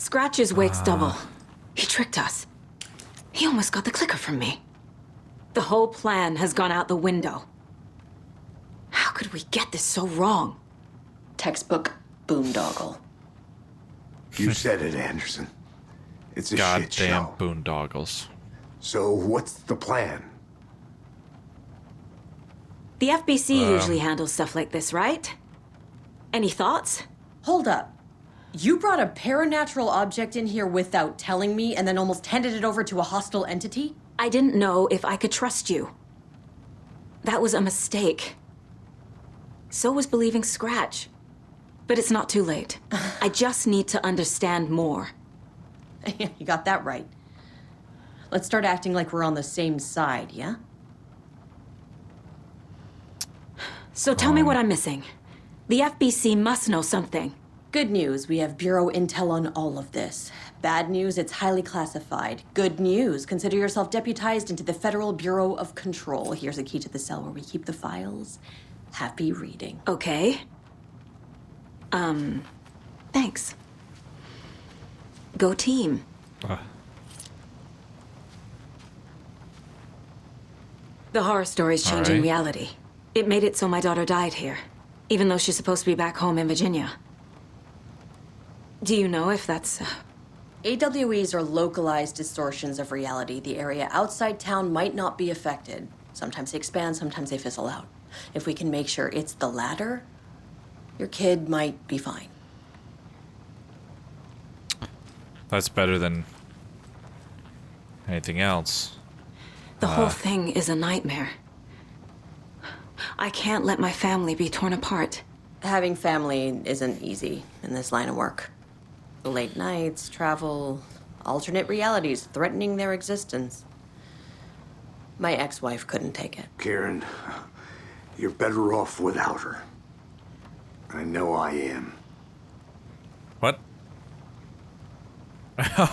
Scratch's wake's double. He tricked us. He almost got the clicker from me. The whole plan has gone out the window. How could we get this so wrong? Textbook boondoggle. You said it, Anderson. It's a shit show. Goddamn boondoggles. So what's the plan? The FBC usually handles stuff like this, right? Any thoughts? Hold up. You brought a paranatural object in here without telling me and then almost handed it over to a hostile entity? I didn't know if I could trust you. That was a mistake. So was believing Scratch. But it's not too late. I just need to understand more. You got that right. Let's start acting like we're on the same side, yeah? So tell me what I'm missing. The FBC must know something. Good news, we have Bureau intel on all of this. Bad news, it's highly classified. Good news, consider yourself deputized into the Federal Bureau of Control. Here's a key to the cell where we keep the files. Happy reading. Okay. Thanks. Go team. The horror story's changing reality. It made it so my daughter died here, even though she's supposed to be back home in Virginia. Do you know if that's... AWEs are localized distortions of reality. The area outside town might not be affected. Sometimes they expand, sometimes they fizzle out. If we can make sure it's the latter, your kid might be fine. That's better than anything else. The whole thing is a nightmare. I can't let my family be torn apart. Having family isn't easy in this line of work. Late nights, travel, alternate realities threatening their existence. My ex-wife couldn't take it. Karen, you're better off without her. I know I am. What?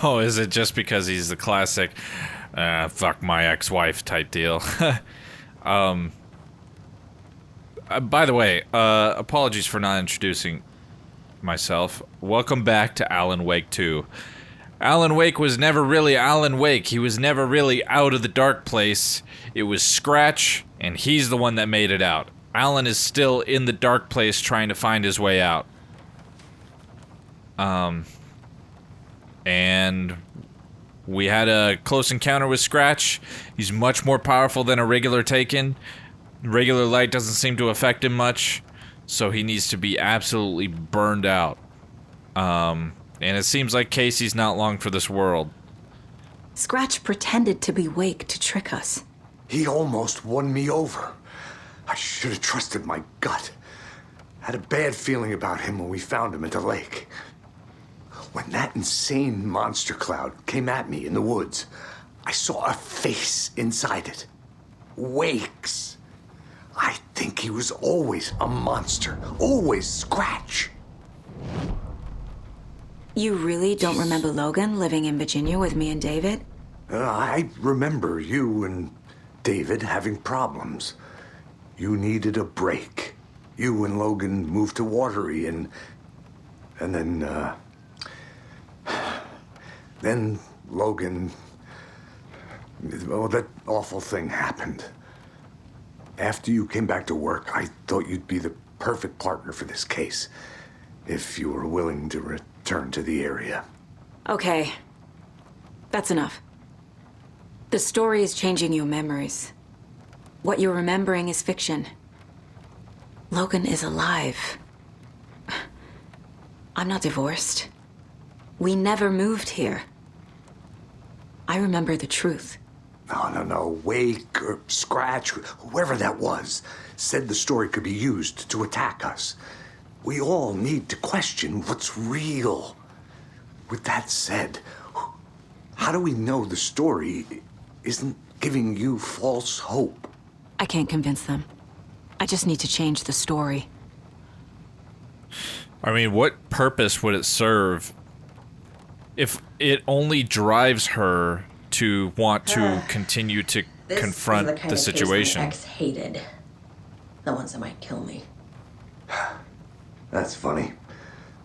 Oh, is it just because he's the classic, fuck my ex-wife type deal? By the way, apologies for not introducing myself. Welcome back to Alan Wake 2. Alan Wake was never really Alan Wake. He was never really out of the dark place. It was Scratch, and he's the one that made it out. Alan is still in the dark place trying to find his way out. And we had a close encounter with Scratch. He's much more powerful than a regular Taken. Regular light doesn't seem to affect him much, so he needs to be absolutely burned out. And it seems like Casey's not long for this world. Scratch pretended to be Wake to trick us. He almost won me over. I should have trusted my gut. Had a bad feeling about him when we found him at the lake. When that insane monster cloud came at me in the woods, I saw a face inside it. Wake's. I think he was always a monster. Always Scratch. You really don't remember Logan living in Virginia with me and David? I remember you and David having problems. You needed a break. You and Logan moved to Watery and then Logan, well, that awful thing happened. After you came back to work, I thought you'd be the perfect partner for this case, if you were willing to return to the area. Okay. That's enough. The story is changing your memories. What you're remembering is fiction. Logan is alive. I'm not divorced. We never moved here. I remember the truth. No. Wake or Scratch, whoever that was, said the story could be used to attack us. We all need to question what's real. With that said, how do we know the story isn't giving you false hope? I can't convince them. I just need to change the story. I mean, what purpose would it serve if it only drives her to want to continue to confront this is the kind the of situation? Case my ex hated. The ones that might kill me. That's funny.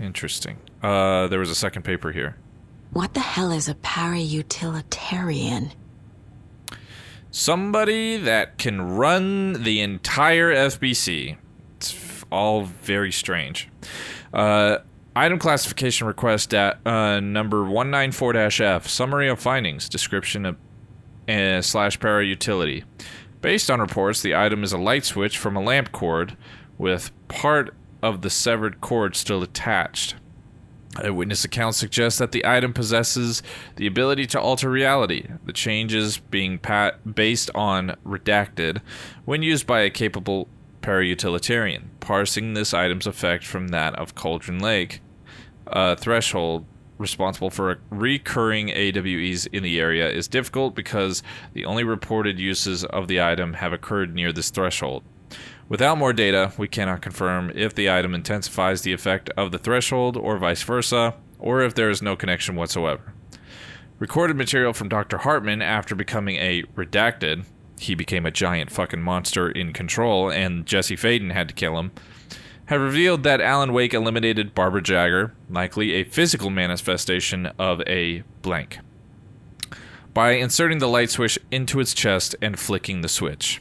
Interesting. There was a second paper here. What the hell is a para-utilitarian? Somebody that can run the entire FBC. It's all very strange. Item classification request at number 194-F. Summary of findings. Description of / para utility. Based on reports, the item is a light switch from a lamp cord with part of the severed cord still attached. Eyewitness accounts suggest that the item possesses the ability to alter reality, the changes being based on redacted when used by a capable para-utilitarian. Parsing this item's effect from that of Cauldron Lake, a threshold responsible for recurring AWEs in the area, is difficult because the only reported uses of the item have occurred near this threshold. Without more data, we cannot confirm if the item intensifies the effect of the threshold or vice versa, or if there is no connection whatsoever. Recorded material from Dr. Hartman after becoming a redacted, he became a giant fucking monster in control and Jesse Faden had to kill him, have revealed that Alan Wake eliminated Barbara Jagger, likely a physical manifestation of a blank, by inserting the light switch into its chest and flicking the switch.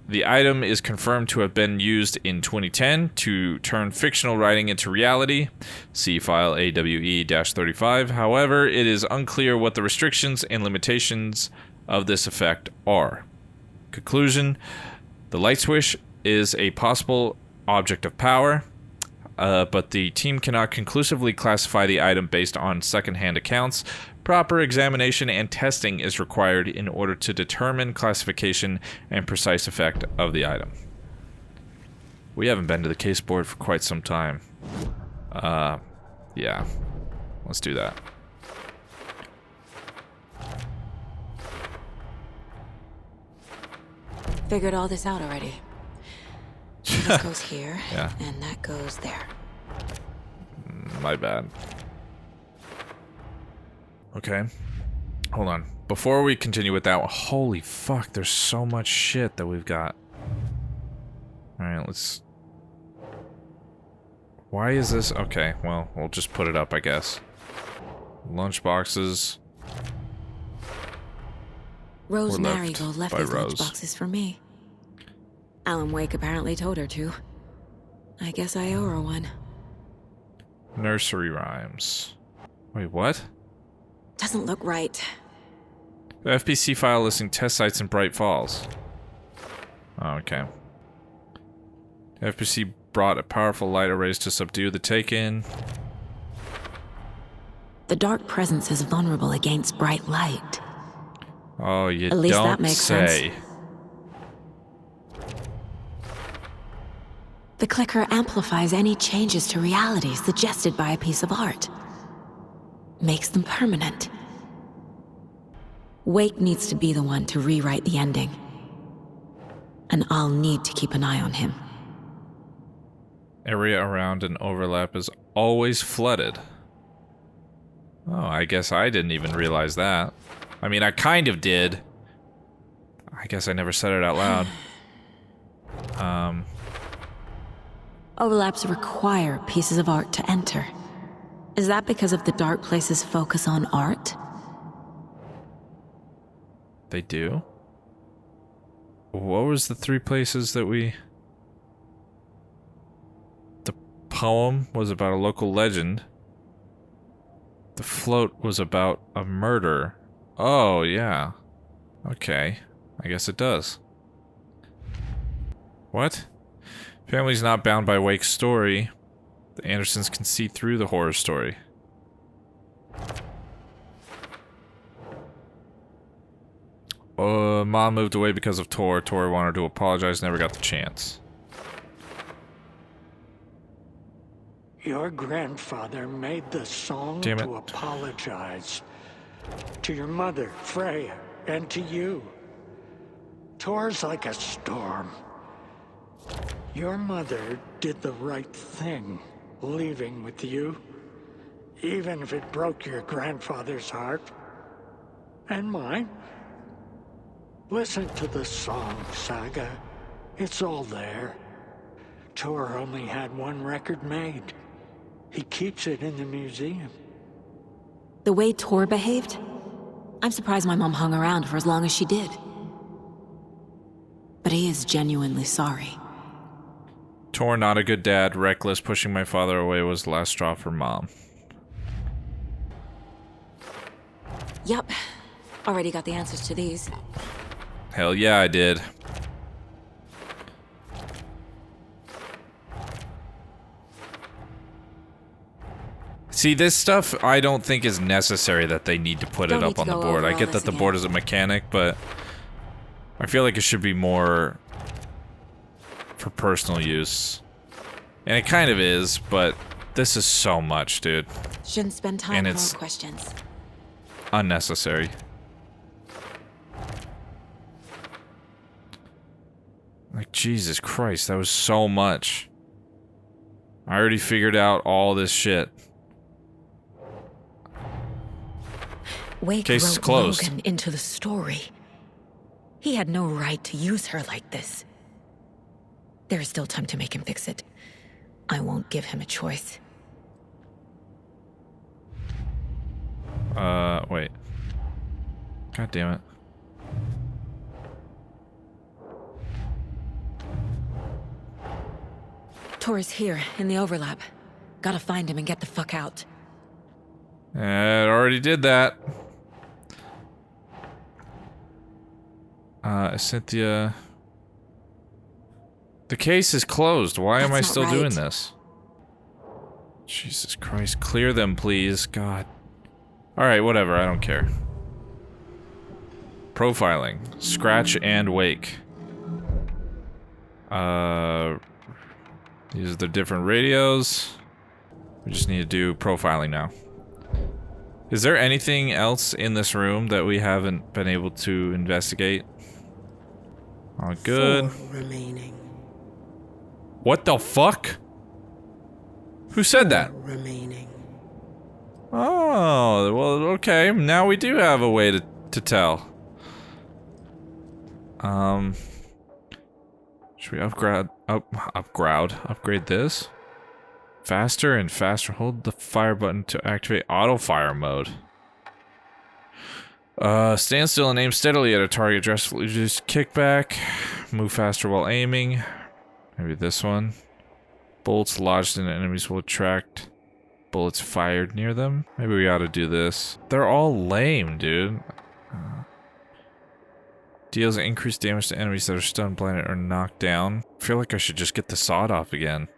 The item is confirmed to have been used in 2010 to turn fictional writing into reality. See file AWE-35. However, it is unclear what the restrictions and limitations of this effect are. Conclusion: the light switch is a possible object of power, but the team cannot conclusively classify the item based on secondhand accounts. Proper examination and testing is required in order to determine classification and precise effect of the item. We haven't been to the case board for quite some time. Yeah. Let's do that. Figured all this out already. This goes here, Yeah. and that goes there. My bad. Okay. Hold on. Before we continue with that, holy fuck, there's so much shit that we've got. Alright, let's... Why is this? Okay, well, we'll just put it up, I guess. Lunch boxes. Rose Were left Marigold left by these Rose. lunchboxes for me. Alan Wake apparently told her to. I guess I owe her one. Nursery rhymes. Wait, what? Doesn't look right. The FPC file listing test sites in Bright Falls. Oh, okay. The FPC brought a powerful light arrays to subdue the Taken. The dark presence is vulnerable against bright light. Oh, you At least don't that makes say. sense. The clicker amplifies any changes to reality suggested by a piece of art. Makes them permanent. Wake needs to be the one to rewrite the ending. And I'll need to keep an eye on him. Area around an overlap is always flooded. Oh, I guess I didn't even realize that. I mean, I kind of did. I guess I never said it out loud. Overlaps require pieces of art to enter. Is that because of the dark place's focus on art? They do? What was the 3 places that we... The poem was about a local legend. The float was about a murder. Oh, yeah. Okay. I guess it does. What? Family's not bound by Wake's story. The Andersons can see through the horror story. Mom moved away because of Tor. Tor wanted to apologize, never got the chance. Your grandfather made the song Damn it. to apologize. To your mother, Freya, and to you. Tor's like a storm. Your mother did the right thing, leaving with you, even if it broke your grandfather's heart. And mine. Listen to the song, Saga. It's all there. Tor only had one record made. He keeps it in the museum. The way Tor behaved? I'm surprised my mom hung around for as long as she did. But he is genuinely sorry. Tor, not a good dad. Reckless, pushing my father away was the last straw for mom. Yup. Already got the answers to these. Hell yeah, I did. See, this stuff I don't think is necessary that they need to put it up on the board. I get that the board is a mechanic, but I feel like it should be more for personal use. And it kind of is, but this is so much, dude. Shouldn't spend time on more questions. Unnecessary. Like, Jesus Christ, that was so much. I already figured out all this shit. Wake Case wrote closed. Logan into the story. He had no right to use her like this. There is still time to make him fix it. I won't give him a choice. Wait. God damn it. Tor's here, in the overlap. Gotta find him and get the fuck out. It already did that. Cynthia... The case is closed. Why am I That's still not doing right. this? Jesus Christ. Clear them, please. God. Alright, whatever. I don't care. Profiling. Scratch and wake. These are the different radios. We just need to do profiling now. Is there anything else in this room that we haven't been able to investigate? All good. 4 remaining. What the fuck? Who said that? Remaining. Oh, well, okay. Now we do have a way to tell. Should we upgrade this? Faster and faster. Hold the fire button to activate auto fire mode. Stand still and aim steadily at a target. Just kick back. Move faster while aiming. Maybe this one. Bullets lodged in enemies will attract bullets fired near them. Maybe we ought to do this. They're all lame, dude. Deals increased damage to enemies that are stunned, blinded, or knocked down. I feel like I should just get the sawed off again.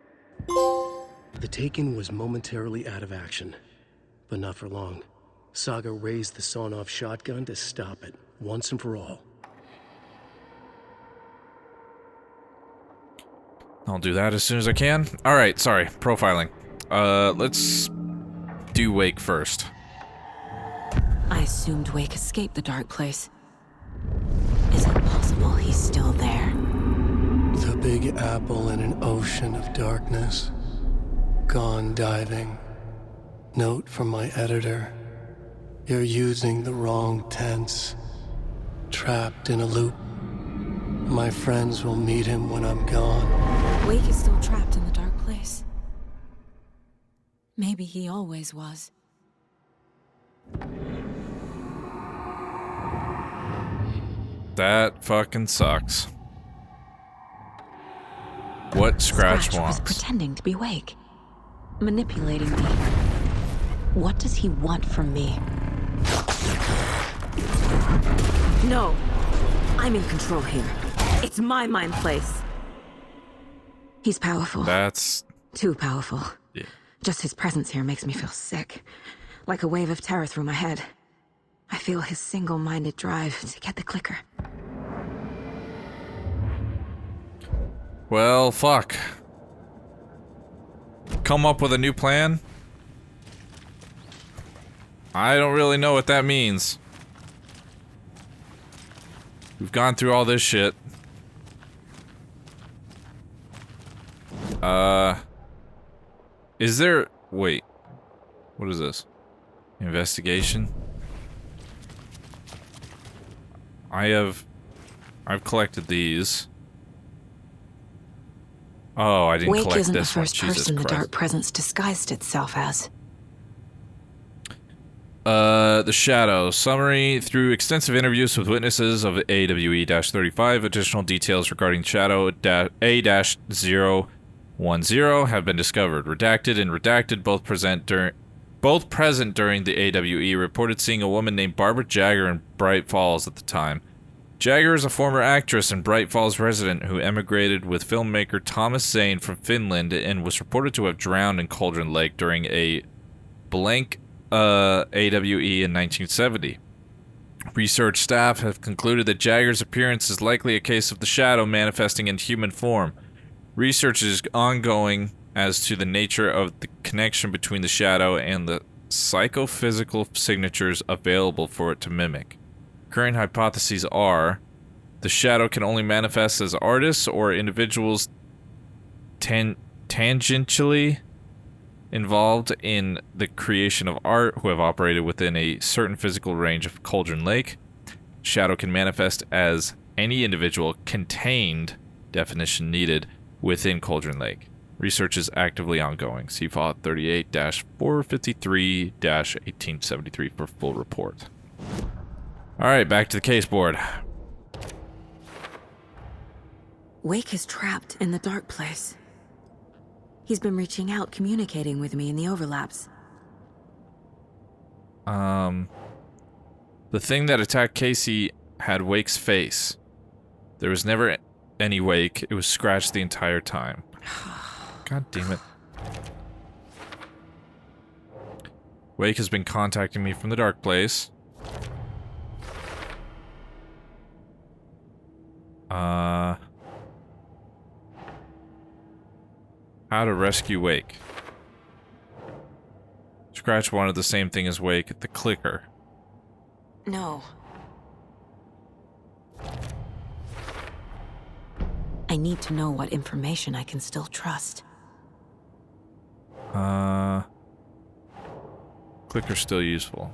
The Taken was momentarily out of action, but not for long. Saga raised the sawn-off shotgun to stop it, once and for all. I'll do that as soon as I can. Alright, sorry. Profiling. Let's do Wake first. I assumed Wake escaped the dark place. Is it possible he's still there? The Big Apple in an ocean of darkness. Gone diving. Note from my editor. You're using the wrong tense. Trapped in a loop. My friends will meet him when I'm gone. Wake is still trapped in the dark place. Maybe he always was. That fucking sucks. What Scratch was wants. pretending to be Wake. Manipulating me. What does he want from me? No. I'm in control here. It's my mind place. He's powerful. That's... Too powerful. Yeah. Just his presence here makes me feel sick. Like a wave of terror through my head. I feel his single-minded drive to get the clicker. Well, fuck. Come up with a new plan? I don't really know what that means. We've gone through all this shit. Is there... Wait. What is this? Investigation? I've collected these. Oh, I didn't Wake collect isn't the this one. first Jesus person the Christ. dark presence disguised itself as. The Shadow. Summary. Through extensive interviews with witnesses of AWE-35, additional details regarding Shadow A-010 have been discovered. Redacted and redacted, both present during the AWE, reported seeing a woman named Barbara Jagger in Bright Falls at the time. Jagger is a former actress and Bright Falls resident who emigrated with filmmaker Thomas Zane from Finland and was reported to have drowned in Cauldron Lake during a blank AWE in 1970. Research staff have concluded that Jagger's appearance is likely a case of the Shadow manifesting in human form. Research is ongoing as to the nature of the connection between the Shadow and the psychophysical signatures available for it to mimic. Current hypotheses are the Shadow can only manifest as artists or individuals tangentially involved in the creation of art who have operated within a certain physical range of Cauldron Lake. Shadow can manifest as any individual contained, definition needed, within Cauldron Lake. Research is actively ongoing. See File 38-453-1873 for full report. Alright, back to the case board. Wake is trapped in the dark place. He's been reaching out, communicating with me in the overlaps. The thing that attacked Casey had Wake's face. There was never any Wake. It was scratched the entire time. God damn it. Wake has been contacting me from the dark place. How to rescue Wake. Scratch wanted the same thing as Wake, the clicker. No. I need to know what information I can still trust. Clicker's still useful.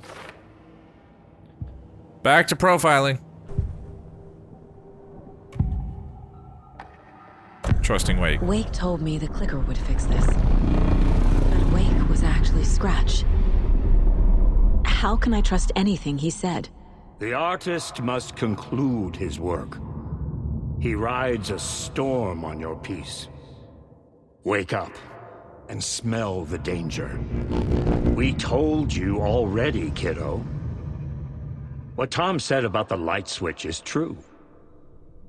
Back to profiling. Trusting Wake. Wake told me the clicker would fix this. But Wake was actually Scratch. How can I trust anything he said? The artist must conclude his work. He rides a storm on your piece. Wake up and smell the danger. We told you already, kiddo. What Tom said about the light switch is true.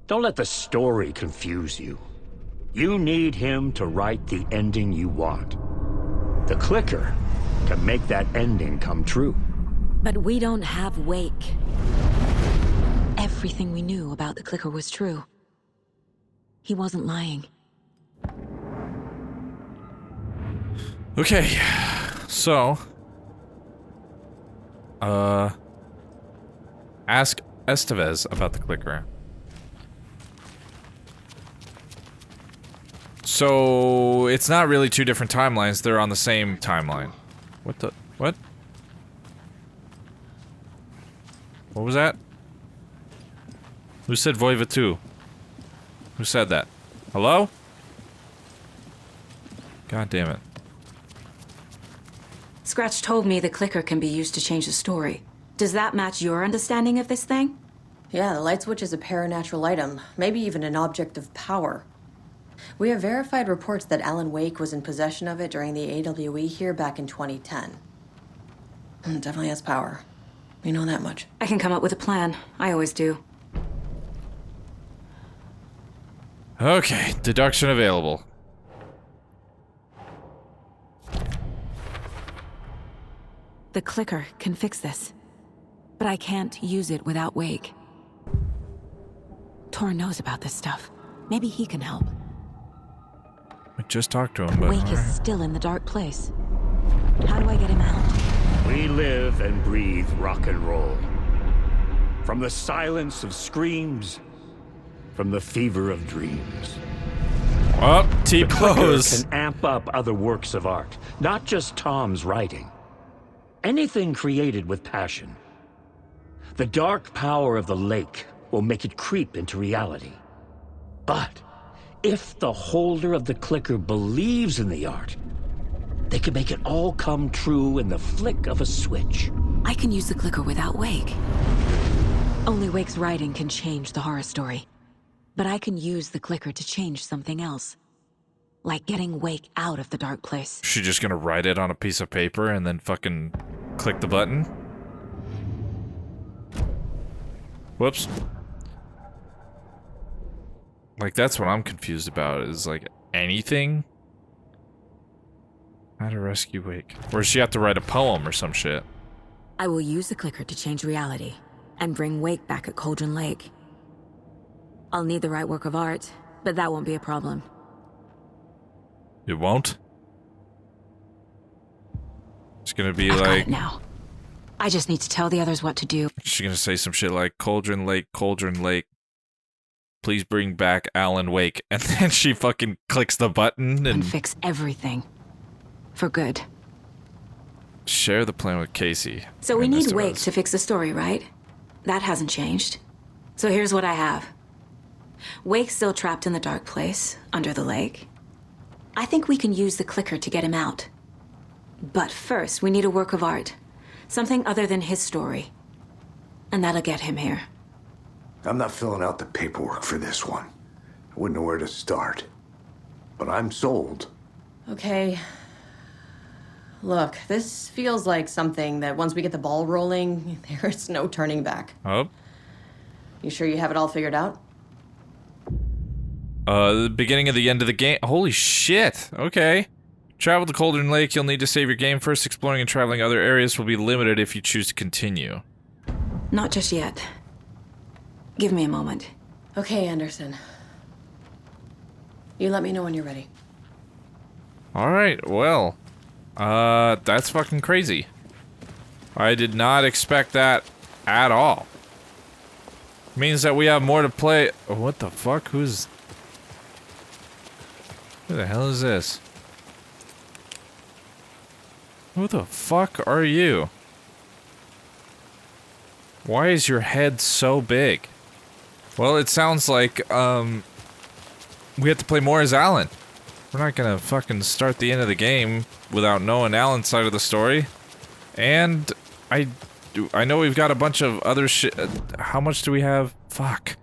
Don't let the story confuse you. You need him to write the ending you want. The clicker can make that ending come true. But we don't have Wake. Everything we knew about the clicker was true. He wasn't lying. Okay, so... ask Estevez about the clicker. So, it's not really two different timelines, they're on the same timeline. What the... what? What was that? Who said Voiva 2? Who said that? Hello? God damn it. Scratch told me the clicker can be used to change the story. Does that match your understanding of this thing? Yeah, the light switch is a paranatural item, maybe even an object of power. We have verified reports that Alan Wake was in possession of it during the AWE here back in 2010. It definitely has power. We know that much. I can come up with a plan. I always do. Okay, deduction available. The clicker can fix this. But I can't use it without Wake. Twan knows about this stuff. Maybe he can help. I just talked to him, but... Wake is still in the dark place. How do I get him out? We live and breathe rock and roll. From the silence of screams, from the fever of dreams. Oh, The clicker T-pose. can amp up other works of art, not just Tom's writing. Anything created with passion. The dark power of the lake will make it creep into reality. But if the holder of the clicker believes in the art, they can make it all come true in the flick of a switch. I can use the clicker without Wake. Only Wake's writing can change the horror story. But I can use the clicker to change something else. Like getting Wake out of the dark place. She just gonna write it on a piece of paper and then fucking click the button? Whoops. Like, that's what I'm confused about, is like anything? How to rescue Wake. Or does she have to write a poem or some shit? I will use the clicker to change reality and bring Wake back at Cauldron Lake. I'll need the right work of art, but that won't be a problem. It won't? It's gonna be I've got like... it now. I just need to tell the others what to do. She's gonna say some shit like, Cauldron Lake, please bring back Alan Wake. And then she fucking clicks the button And fix everything. For good. share the plan with Casey. So we and need Mr. Wake Rose. to fix the story, right? That hasn't changed. So here's what I have. Wake's still trapped in the dark place, under the lake. I think we can use the clicker to get him out. But first, we need a work of art. Something other than his story. And that'll get him here. I'm not filling out the paperwork for this one. I wouldn't know where to start. But I'm sold. Okay. Look, this feels like something that once we get the ball rolling, there's no turning back. Oh. You sure you have it all figured out? The beginning of the end of the game. Holy shit. Okay. Travel to Cauldron Lake. You'll need to save your game first. Exploring and traveling other areas will be limited if you choose to continue. Not just yet. Give me a moment. Okay, Anderson. You let me know when you're ready. Alright, well. That's fucking crazy. I did not expect that at all. Means that we have more to play. Oh, what the fuck? Who the hell is this? Who the fuck are you? Why is your head so big? Well, it sounds like, we have to play more as Alan. We're not gonna fucking start the end of the game without knowing Alan's side of the story. And I know we've got a bunch of other shit. How much do we have? Fuck.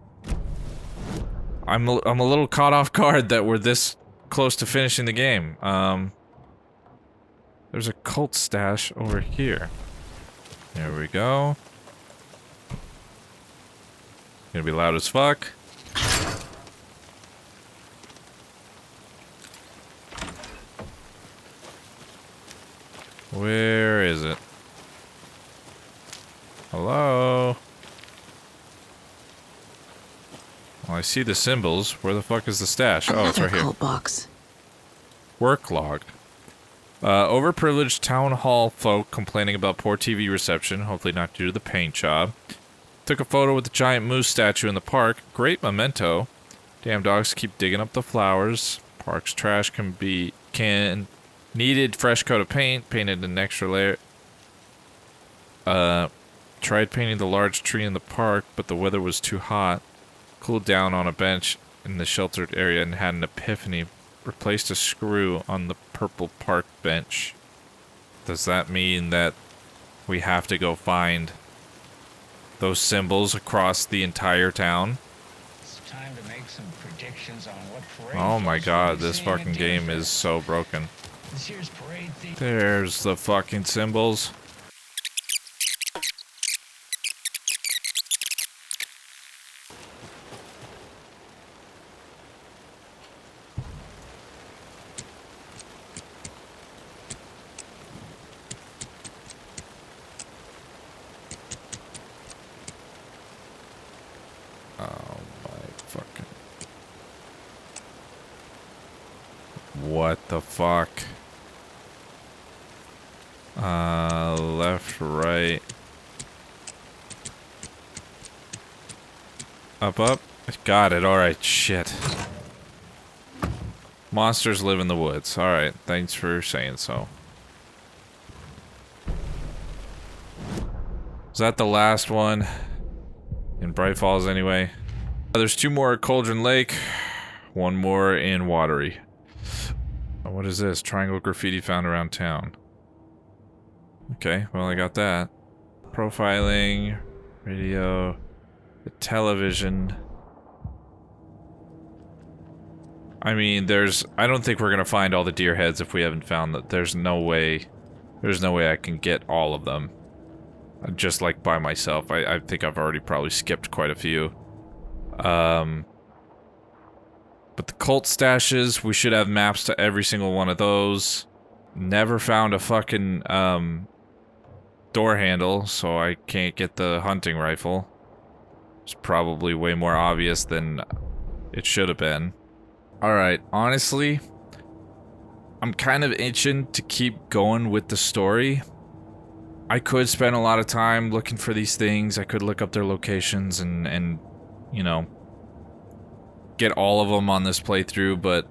I'm a little caught off guard that we're this close to finishing the game. There's a cult stash over here. There we go. Gonna be loud as fuck. Where is it? Hello? Well, I see the symbols. Where the fuck is the stash? Oh, it's right here. Cult box. Work log. Overprivileged town hall folk complaining about poor TV reception, hopefully not due to the paint job. Took a photo with the giant moose statue in the park. Great memento. Damn dogs keep digging up the flowers. Park's trash needed fresh coat of paint, painted an extra layer. Tried painting the large tree in the park, but the weather was too hot. Cooled down on a bench in the sheltered area and had an epiphany. Replaced a screw on the purple park bench. Does that mean that we have to go find those symbols across the entire town? It's time to make some predictions on what parade. Oh my folks will god, be this seeing at fucking game Denver. is so broken. This year's parade theme. There's the fucking symbols. Oh my fucking... What the fuck? Left, right. Up. Got it, alright, shit. Monsters live in the woods. Alright, thanks for saying so. Is that the last one? In Bright Falls, anyway. There's 2 more at Cauldron Lake. One more in Watery. Oh, what is this? Triangle graffiti found around town. Okay, well I got that. Profiling, radio, the television. I mean, I don't think we're gonna find all the deer heads if we haven't found that. There's no way I can get all of them. Just like by myself. I think I've already probably skipped quite a few. But the cult stashes, we should have maps to every single one of those. Never found a fucking, door handle, so I can't get the hunting rifle. It's probably way more obvious than it should have been. Alright, honestly, I'm kind of itching to keep going with the story. I could spend a lot of time looking for these things. I could look up their locations and you know, get all of them on this playthrough, but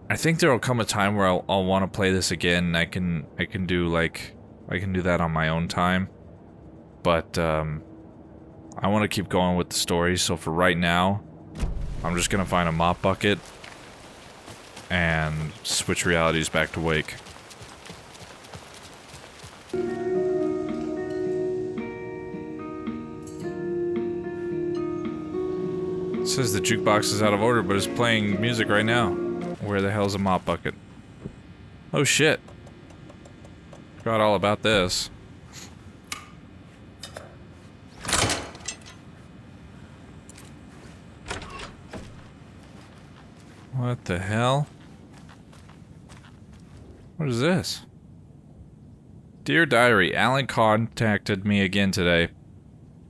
I think there will come a time where I'll want to play this again. I can do that on my own time, but I want to keep going with the story. So for right now, I'm just gonna find a mop bucket and switch realities back to Wake. It says the jukebox is out of order, but it's playing music right now. Where the hell's a mop bucket? Oh shit. Forgot all about this. What the hell? What is this? Dear Diary, Alan contacted me again today.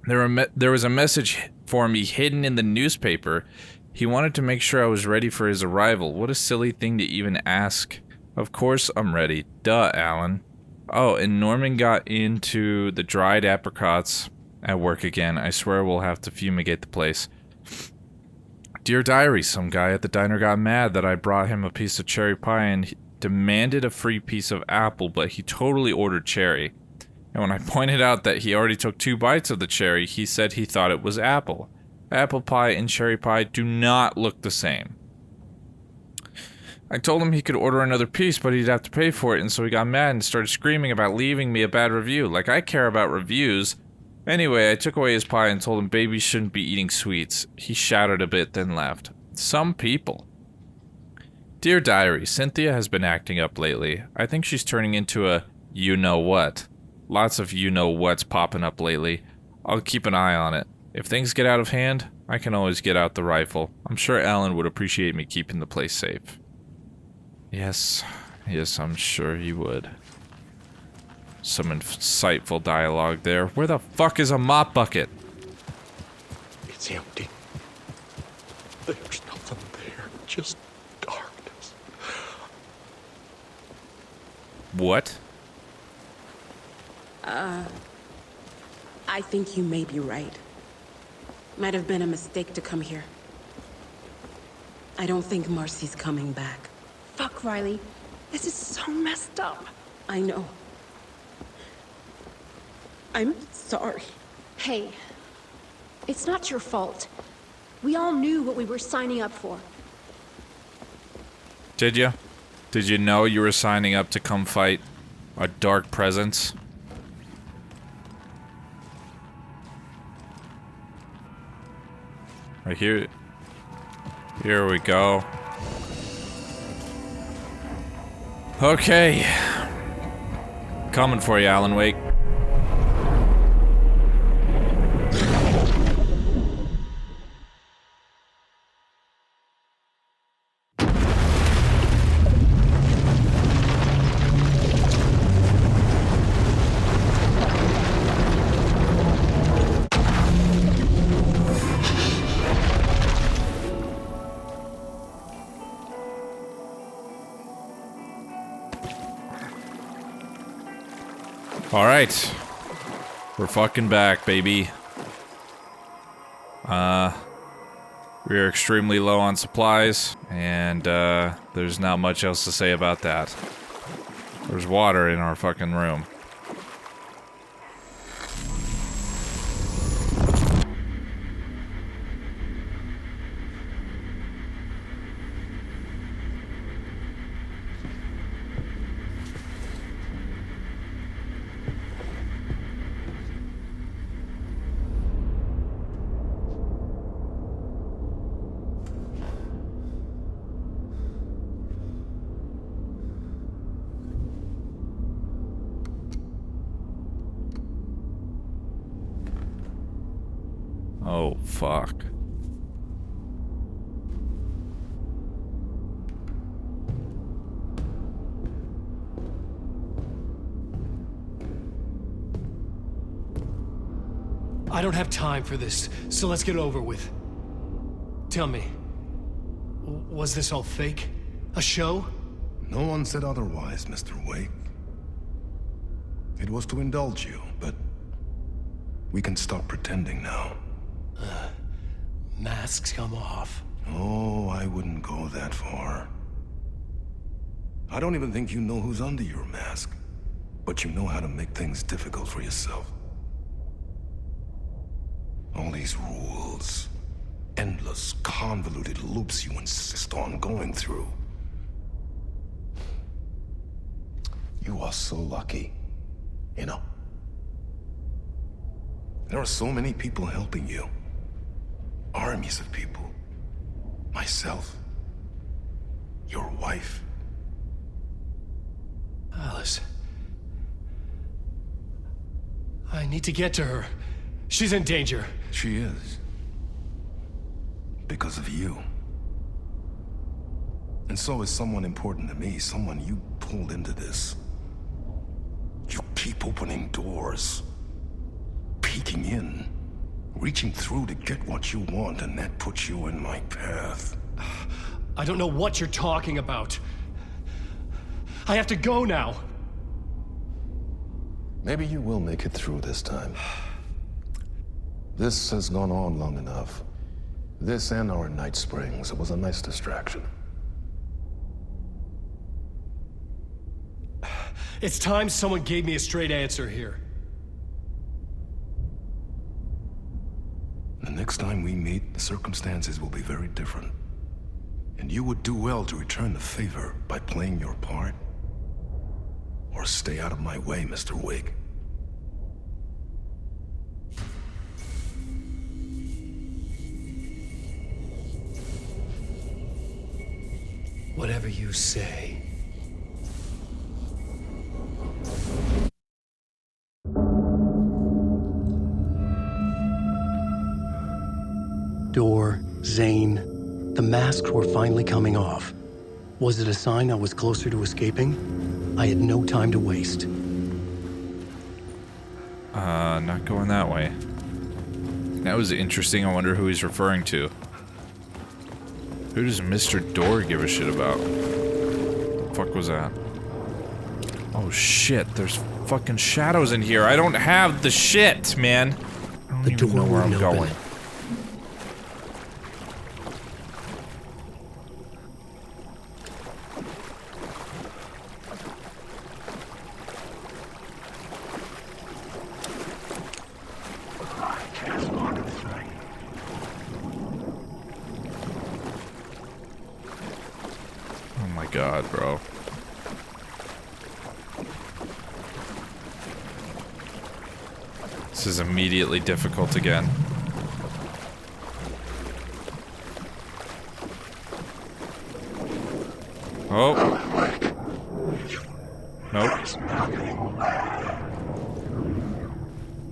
There was a message for me hidden in the newspaper. He wanted to make sure I was ready for his arrival. What a silly thing to even ask. Of course I'm ready. Duh, Alan. Oh, and Norman got into the dried apricots at work again. I swear we'll have to fumigate the place. Dear Diary, some guy at the diner got mad that I brought him a piece of cherry pie and demanded a free piece of apple, but he totally ordered cherry. And when I pointed out that he already took 2 bites of the cherry, he said he thought it was apple. Apple pie and cherry pie do not look the same. I told him he could order another piece, but he'd have to pay for it, and so he got mad and started screaming about leaving me a bad review. Like I care about reviews. Anyway, I took away his pie and told him babies shouldn't be eating sweets. He shouted a bit, then left. Some people. Dear Diary, Cynthia has been acting up lately. I think she's turning into a you-know-what. Lots of you-know-what's popping up lately. I'll keep an eye on it. If things get out of hand, I can always get out the rifle. I'm sure Alan would appreciate me keeping the place safe. Yes, I'm sure he would. Some insightful dialogue there. Where the fuck is a mop bucket? It's empty. There's nothing there, just darkness. What? I think you may be right. Might have been a mistake to come here. I don't think Marcy's coming back. Fuck, Riley. This is so messed up. I know. I'm sorry. Hey, it's not your fault. We all knew what we were signing up for. Did you? Did you know you were signing up to come fight a dark presence? Right here. Here we go. Okay. Coming for you, Alan Wake. Alright. We're fucking back, baby. We're extremely low on supplies, and there's not much else to say about that. There's water in our fucking room. Oh, fuck. I don't have time for this, so let's get it over with. Tell me, was this all fake? A show? No one said otherwise, Mr. Wake. It was to indulge you, but we can stop pretending now. Masks come off. Oh, I wouldn't go that far. I don't even think you know who's under your mask, but you know how to make things difficult for yourself. All these rules, endless, convoluted loops you insist on going through. You are so lucky, you know. There are so many people helping you. Armies of people. Myself. Your wife. Alice. I need to get to her. She's in danger. She is. Because of you. And so is someone important to me, someone you pulled into this. You keep opening doors. Peeking in. Reaching through to get what you want, and that puts you in my path. I don't know what you're talking about. I have to go now. Maybe you will make it through this time. This has gone on long enough. This and our Night Springs, it was a nice distraction. It's time someone gave me a straight answer here. The next time we meet, the circumstances will be very different. And you would do well to return the favor by playing your part. Or stay out of my way, Mr. Wake. Whatever you say. Door, Zane, the masks were finally coming off. Was it a sign I was closer to escaping? I had no time to waste. Not going that way. That was interesting. I wonder who he's referring to. Who does Mr. Door give a shit about? What the fuck was that? Oh shit, there's fucking shadows in here. I don't have the shit, man. I don't even know where I'm going. Oh my god, bro. This is immediately difficult again. Oh. Nope.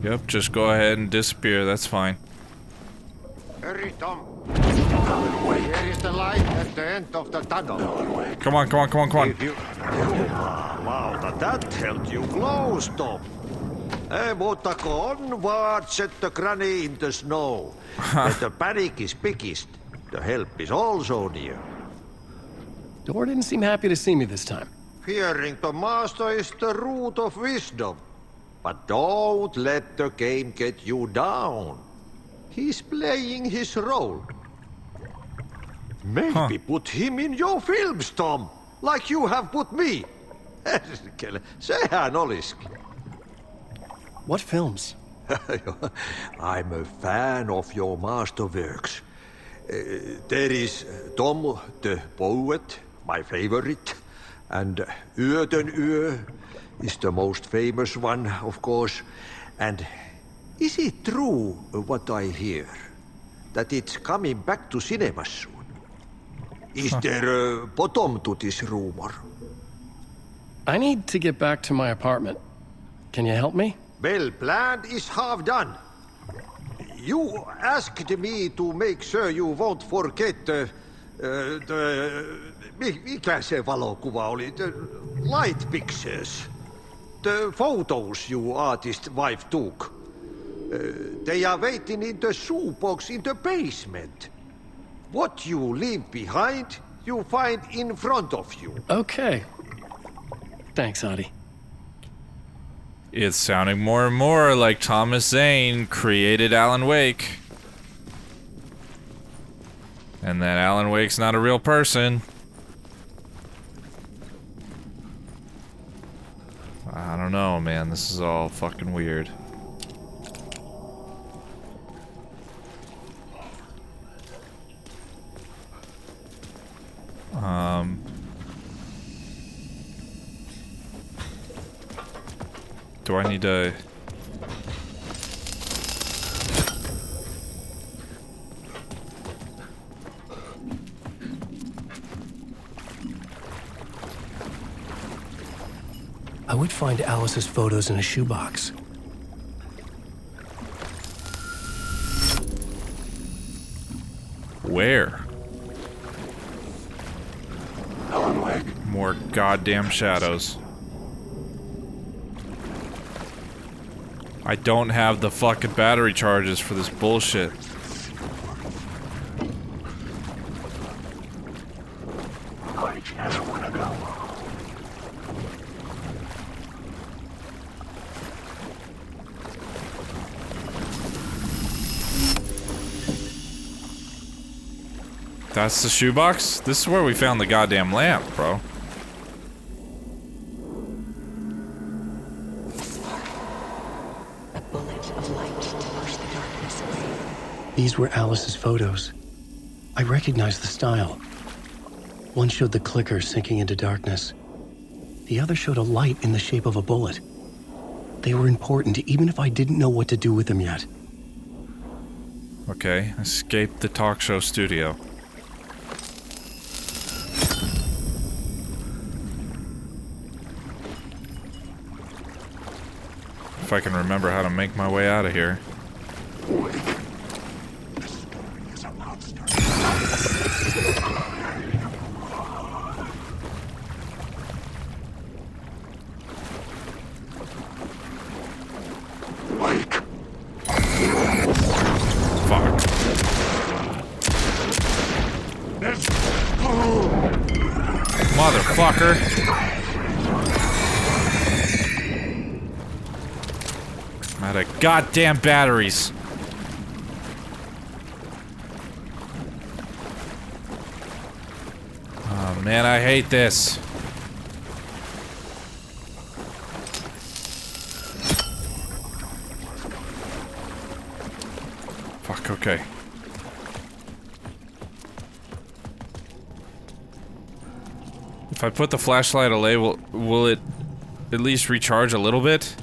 Yep, just go ahead and disappear, that's fine. Hurry, Tom. Here is the light at the end of the tunnel. Come on, come on, come on, come on. Wow, that held you close, Tom. Mutta onward, said the granny in the snow. Where the panic is biggest, the help is also near. Door didn't seem happy to see me this time. Fearing the master is the root of wisdom. But don't let the game get you down. He's playing his role. Maybe put him in your films, Tom. Like you have put me. Sehän olisikin. What films? I'm a fan of your masterworks. There is Tom the Poet, my favorite. And Yöden Yö is the most famous one, of course. And is it true what I hear? That it's coming back to cinemas soon? Is there a bottom to this rumor? I need to get back to my apartment. Can you help me? Well, planned is half done. You asked me to make sure you won't forget mikä se valokuva oli? The light pictures. The photos you artist wife took. They are waiting in the shoebox in the basement. What you leave behind, you find in front of you. Okay. Thanks, Adi. It's sounding more and more like Thomas Zane created Alan Wake. And that Alan Wake's not a real person. I don't know, man. This is all fucking weird. Do I need to... I would find Alice's photos in a shoebox. Where? Alan Wake. More goddamn shadows. I don't have the fucking battery charges for this bullshit. Mike has one to go. That's the shoebox? This is where we found the goddamn lamp, bro. A bullet of light to push the darkness away. These were Alice's photos. I recognized the style. One showed the clicker sinking into darkness. The other showed a light in the shape of a bullet. They were important even if I didn't know what to do with them yet. Okay, escape the talk show studio. If I can remember how to make my way out of here. Is a monster. Mike. Fuck. Motherfucker. I'm out of goddamn batteries. Oh man, I hate this. Fuck, okay. If I put the flashlight away, will it at least recharge a little bit?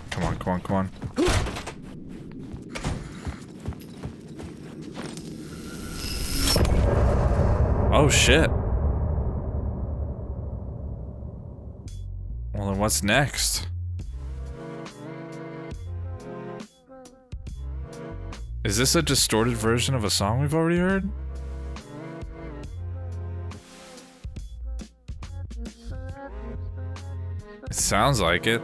Come on, come on, come on. Oh shit. Well, then what's next? Is this a distorted version of a song we've already heard? It sounds like it.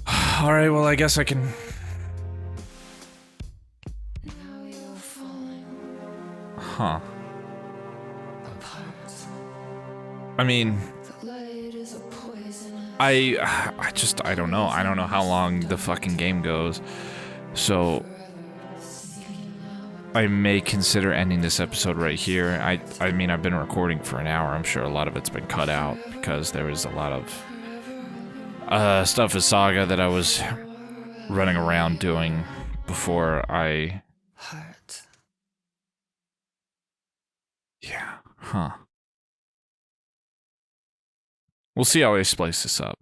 Alright, well, I guess I can... Huh. I mean... I don't know. I don't know how long the fucking game goes. So... I may consider ending this episode right here. I mean, I've been recording for an hour. I'm sure a lot of it's been cut out because there was a lot of stuff with Saga that I was running around doing before I... Yeah, huh. We'll see how I splice this up.